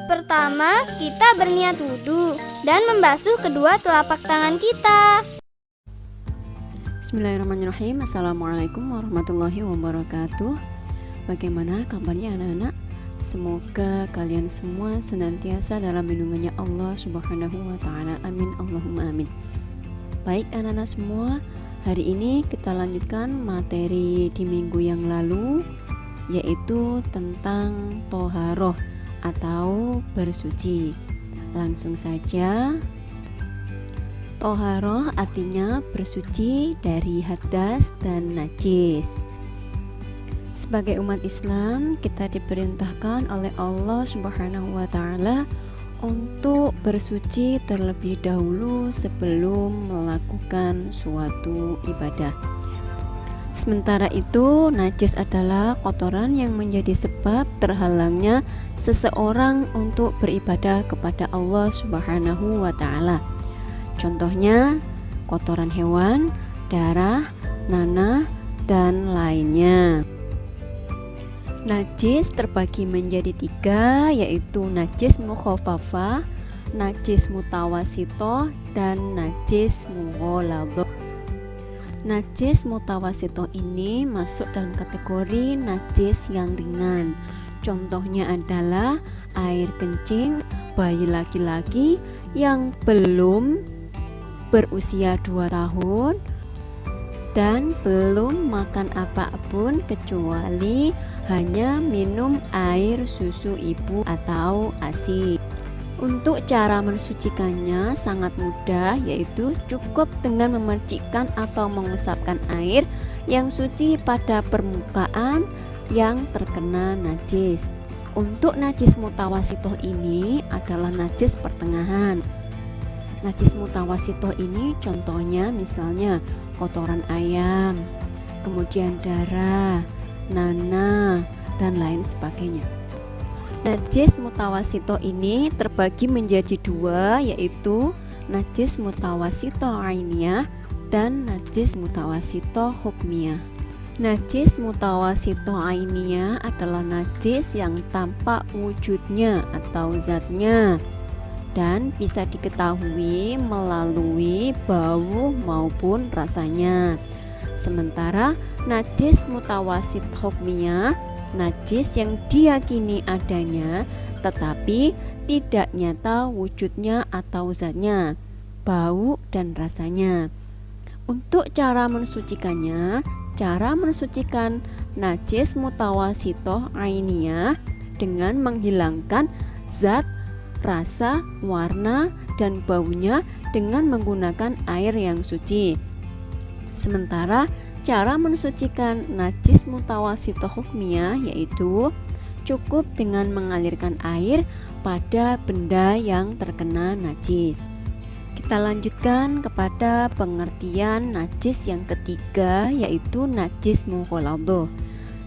Pertama, kita berniat wudhu dan membasuh kedua telapak tangan kita. Bismillahirrahmanirrahim. Assalamualaikum warahmatullahi wabarakatuh. Bagaimana kabarnya anak-anak? Semoga kalian semua senantiasa dalam lindungannya Allah Subhanahu wa ta'ala. Amin, Allahumma amin. Baik anak-anak semua, hari ini kita lanjutkan materi di minggu yang lalu, yaitu tentang toharoh atau bersuci. Langsung saja. Toharoh artinya bersuci dari hadas dan najis. Sebagai umat Islam, kita diperintahkan oleh Allah Subhanahu wa ta'ala untuk bersuci terlebih dahulu sebelum melakukan suatu ibadah. Sementara itu, najis adalah kotoran yang menjadi sebab terhalangnya seseorang untuk beribadah kepada Allah Subhanahu wa ta'ala. Contohnya, kotoran hewan, darah, nanah, dan lainnya. Najis terbagi menjadi 3, yaitu najis mukhafafah, najis mutawasito, dan najis mughalladhah. Najis mutawasito ini masuk dalam kategori najis yang ringan. Contohnya adalah air kencing bayi laki-laki yang belum berusia 2 tahun dan belum makan apapun kecuali hanya minum air susu ibu atau ASI. Untuk cara mensucikannya sangat mudah, yaitu cukup dengan memercikkan atau mengusapkan air yang suci pada permukaan yang terkena najis. Untuk najis mutawasitoh ini adalah najis pertengahan. Najis mutawasitoh ini contohnya misalnya kotoran ayam, kemudian darah, nanah, dan lain sebagainya. Najis mutawasito ini terbagi menjadi 2, yaitu najis mutawasito ainiyah dan najis mutawasito hukmiyah. Najis mutawasito ainiyah adalah najis yang tampak wujudnya atau zatnya dan bisa diketahui melalui bau maupun rasanya. Sementara najis mutawasit hukmiyah, najis yang diyakini adanya tetapi tidak nyata wujudnya atau zatnya, bau dan rasanya. Untuk cara mensucikannya, cara mensucikan najis mutawasitoh ainiyah dengan menghilangkan zat, rasa, warna, dan baunya dengan menggunakan air yang suci. Sementara cara mensucikan najis mutawasitoh hukmiyah yaitu cukup dengan mengalirkan air pada benda yang terkena najis. Kita lanjutkan kepada pengertian najis yang ketiga, yaitu najis mughalladhah.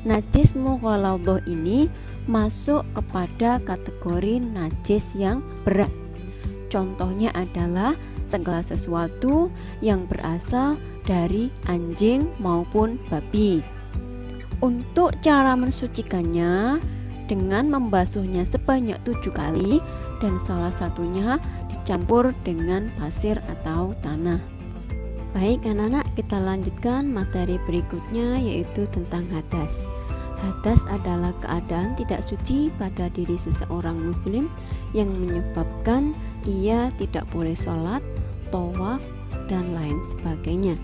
Najis mughalladhah ini masuk kepada kategori najis yang berat. Contohnya adalah segala sesuatu yang berasal dari anjing maupun babi. Untuk cara mensucikannya dengan membasuhnya sebanyak 7 kali dan salah satunya dicampur dengan pasir atau tanah. Baik anak-anak, kita lanjutkan materi berikutnya, yaitu tentang hadas. Hadas adalah keadaan tidak suci pada diri seseorang muslim yang menyebabkan ia tidak boleh sholat, tawaf, dan lain sebagainya.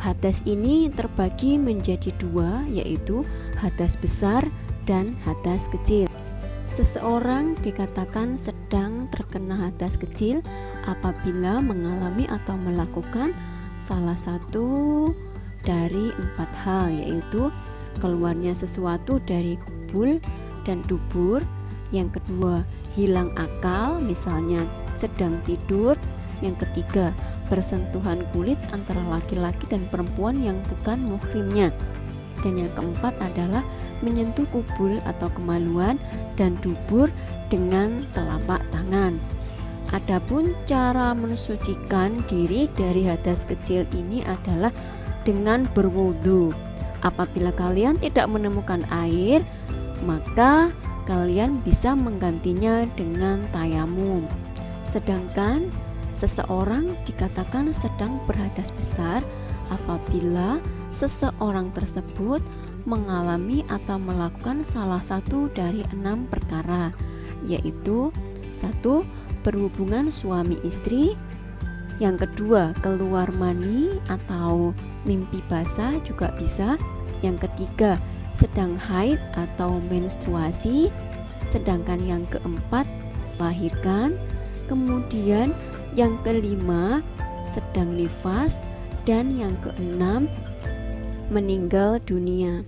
Hadas ini terbagi menjadi 2, yaitu hadas besar dan hadas kecil. Seseorang dikatakan sedang terkena hadas kecil apabila mengalami atau melakukan salah satu dari 4 hal, yaitu keluarnya sesuatu dari kubul dan dubur. Yang kedua, hilang akal, misalnya sedang tidur. Yang ketiga, bersentuhan kulit antara laki-laki dan perempuan yang bukan muhrimnya. Dan yang keempat adalah menyentuh kubul atau kemaluan dan dubur dengan telapak tangan. Adapun cara mensucikan diri dari hadas kecil ini adalah dengan berwudu. Apabila kalian tidak menemukan air, maka kalian bisa menggantinya dengan tayamum. Sedangkan seseorang dikatakan sedang berhadas besar apabila seseorang tersebut mengalami atau melakukan salah satu dari 6 perkara, yaitu 1. Berhubungan suami istri, yang kedua keluar mani atau mimpi basah juga bisa, yang ketiga sedang haid atau menstruasi, sedangkan yang keempat melahirkan, kemudian yang kelima sedang nifas, dan yang keenam meninggal dunia.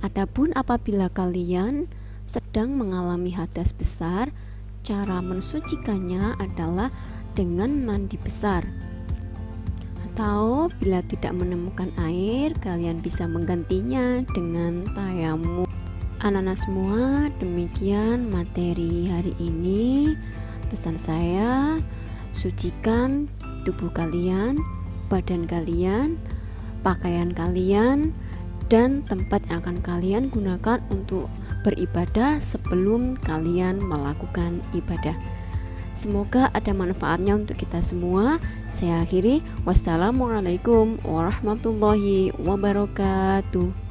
Adapun apabila kalian sedang mengalami hadas besar, cara mensucikannya adalah dengan mandi besar. Atau bila tidak menemukan air, kalian bisa menggantinya dengan tayamum. Anak-anak semua, demikian materi hari ini. Pesan saya, sucikan tubuh kalian, badan kalian, pakaian kalian, dan tempat yang akan kalian gunakan untuk beribadah sebelum kalian melakukan ibadah. Semoga ada manfaatnya untuk kita semua. Saya akhiri, wassalamualaikum warahmatullahi wabarakatuh.